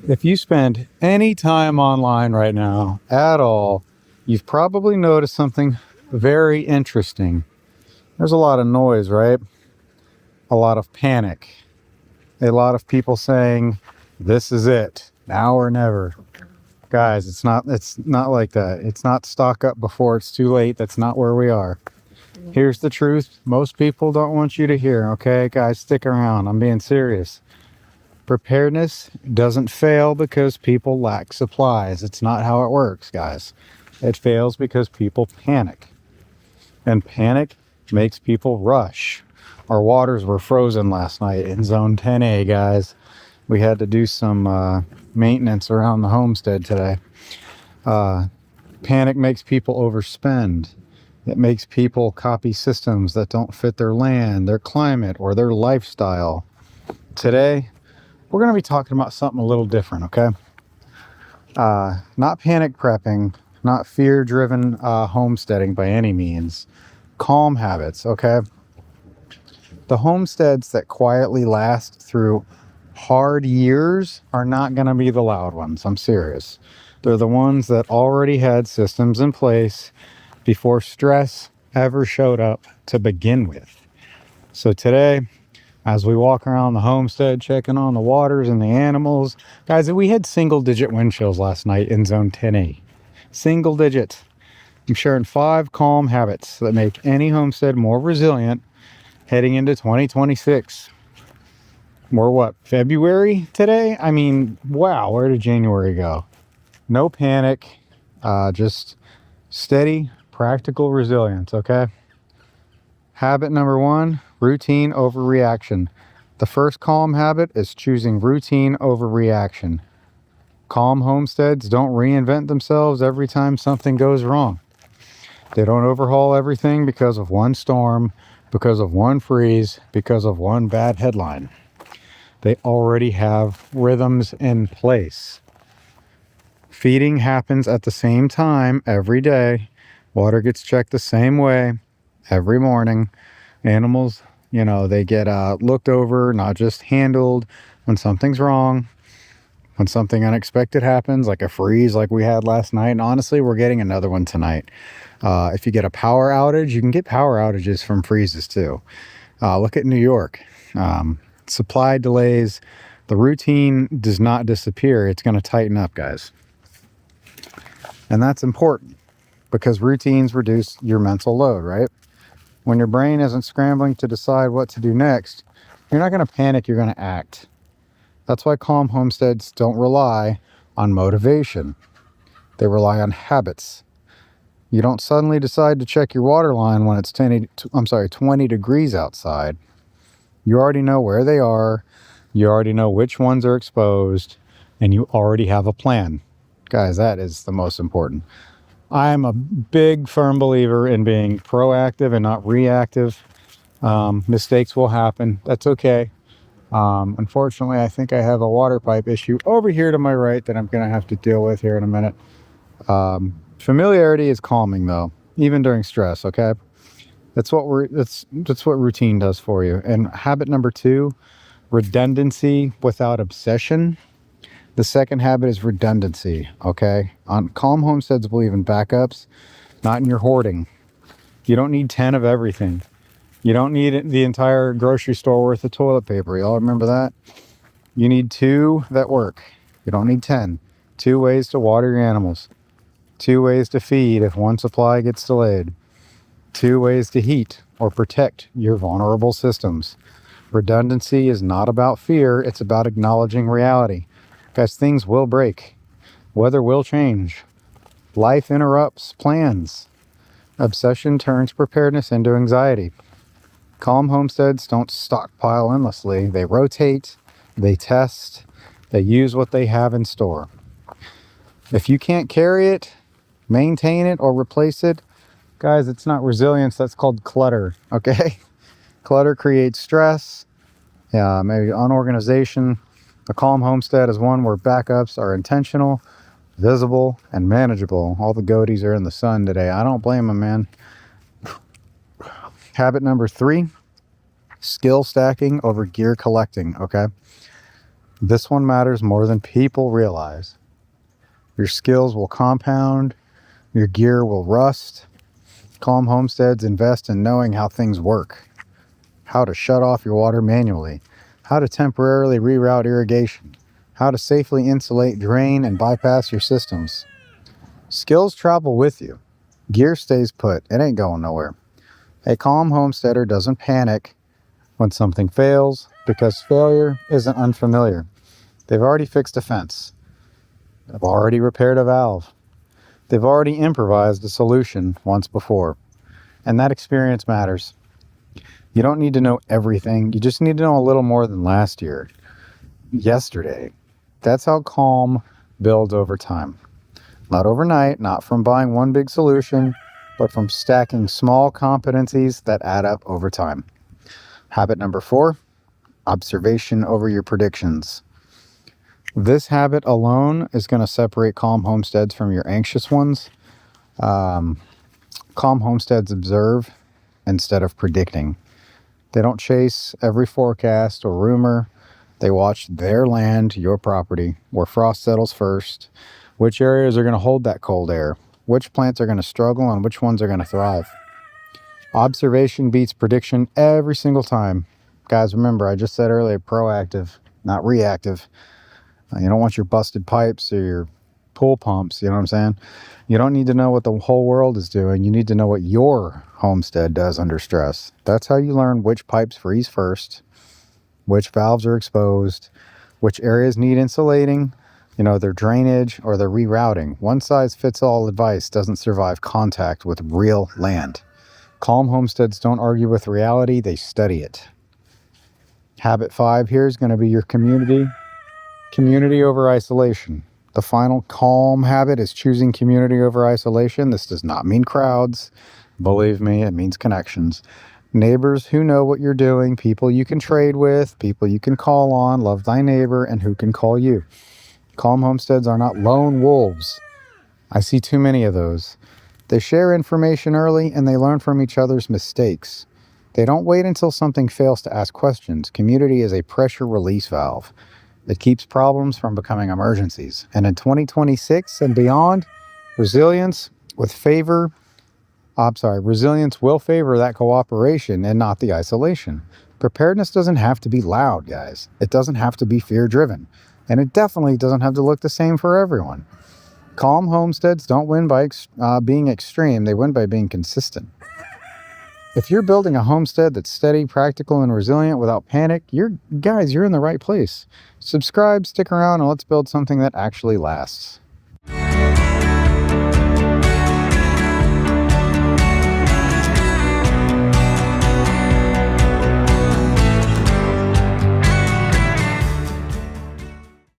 If you spend any time online right now at all, you've probably noticed something very interesting. There's a lot of noise, right? A lot of panic. A lot of people saying, this is it, now or never. Guys, it's not like that. It's not stock up before it's too late. That's not where we are. Here's the truth most people don't want you to hear, okay? Guys, stick around. I'm being serious. Preparedness doesn't fail because people lack supplies. It's not how it works, guys. It fails because people panic. And panic makes people rush. Our waters were frozen last night in zone 10A, guys. We had to do some maintenance around the homestead today. Panic makes people overspend. It makes people copy systems that don't fit their land, their climate, or their lifestyle. Today, we're going to be talking about something a little different, okay? Not panic prepping, not fear-driven homesteading by any means. Calm habits, okay? The homesteads that quietly last through hard years are not going to be the loud ones. I'm serious. They're the ones that already had systems in place before stress ever showed up to begin with. So today, as we walk around the homestead, checking on the waters and the animals, guys, we had single-digit wind chills last night in zone 10A. Single digit. I'm sharing 5 calm habits that make any homestead more resilient heading into 2026. We're what, February today? I mean, wow, where did January go? No panic, just steady, practical resilience, okay? Habit number 1, routine over reaction. The first calm habit is choosing routine over reaction. Calm homesteads don't reinvent themselves every time something goes wrong. They don't overhaul everything because of one storm, because of one freeze, because of one bad headline. They already have rhythms in place. Feeding happens at the same time every day. Water gets checked the same way every morning. Animals, they get looked over, not just handled when something's wrong. When something unexpected happens, like a freeze like we had last night, and honestly, we're getting another one tonight. If you get a power outage, you can get power outages from freezes too. Look at New York. Supply delays. The routine does not disappear. It's going to tighten up, guys. And that's important because routines reduce your mental load, right? When your brain isn't scrambling to decide what to do next, you're not going to panic, you're going to act. That's why calm homesteads don't rely on motivation. They rely on habits. You don't suddenly decide to check your water line when it's 20 degrees outside. You already know where they are. You already know which ones are exposed, and you already have a plan. Guys, that is the most important. I'm a big, firm believer in being proactive and not reactive. Mistakes will happen. That's okay. Unfortunately, I think I have a water pipe issue over here to my right that I'm going to have to deal with here in a minute. Familiarity is calming, though, even during stress, okay? That's what routine does for you. And habit number 2, redundancy without obsession. The second habit is redundancy, okay? Calm homesteads believe in backups, not in your hoarding. You don't need 10 of everything. You don't need the entire grocery store worth of toilet paper. Y'all remember that? You need 2 that work. You don't need 10. 2 ways to water your animals. 2 ways to feed if one supply gets delayed. 2 ways to heat or protect your vulnerable systems. Redundancy is not about fear. It's about acknowledging reality. Guys, things will break. Weather will change. Life interrupts plans. Obsession turns preparedness into anxiety. Calm homesteads don't stockpile endlessly. They rotate, they test, they use what they have in store. If you can't carry it, maintain it, or replace it, guys, it's not resilience. That's called clutter, okay? Clutter creates stress, maybe unorganization. A calm homestead is one where backups are intentional, visible, and manageable. All the goatees are in the sun today. I don't blame them, man. Habit number 3, skill stacking over gear collecting, okay? This one matters more than people realize. Your skills will compound, your gear will rust. Calm homesteads invest in knowing how things work, how to shut off your water manually, how to temporarily reroute irrigation, how to safely insulate, drain, and bypass your systems. Skills travel with you. Gear stays put. It ain't going nowhere. A calm homesteader doesn't panic when something fails because failure isn't unfamiliar. They've already fixed a fence. They've already repaired a valve. They've already improvised a solution once before. And that experience matters. You don't need to know everything. You just need to know a little more than last year, yesterday. That's how calm builds over time. Not overnight, not from buying one big solution, but from stacking small competencies that add up over time. Habit number 4, observation over your predictions. This habit alone is going to separate calm homesteads from your anxious ones. Calm homesteads observe instead of predicting. They don't chase every forecast or rumor. They watch their land, your property, where frost settles first, which areas are going to hold that cold air, which plants are going to struggle, and which ones are going to thrive. Observation beats prediction every single time. Guys, remember, I just said earlier, proactive, not reactive. You don't want your busted pipes or your pool pumps, you know what I'm saying? You don't need to know what the whole world is doing. You need to know what your homestead does under stress. That's how you learn which pipes freeze first, which valves are exposed, which areas need insulating, their drainage or their rerouting. One size fits all advice doesn't survive contact with real land. Calm homesteads don't argue with reality, they study it. Habit 5 here is going to be your community over isolation. The final calm habit is choosing community over isolation. This does not mean crowds. Believe me, it means connections. Neighbors who know what you're doing, people you can trade with, people you can call on, love thy neighbor, and who can call you. Calm homesteads are not lone wolves. I see too many of those. They share information early and they learn from each other's mistakes. They don't wait until something fails to ask questions. Community is a pressure release valve. It keeps problems from becoming emergencies. And in 2026 and beyond, resilience will favor that cooperation and not the isolation. Preparedness doesn't have to be loud, guys. It doesn't have to be fear-driven. And it definitely doesn't have to look the same for everyone. Calm homesteads don't win by being extreme. They win by being consistent. If you're building a homestead that's steady, practical, and resilient without panic, you're in the right place. Subscribe, stick around, and let's build something that actually lasts.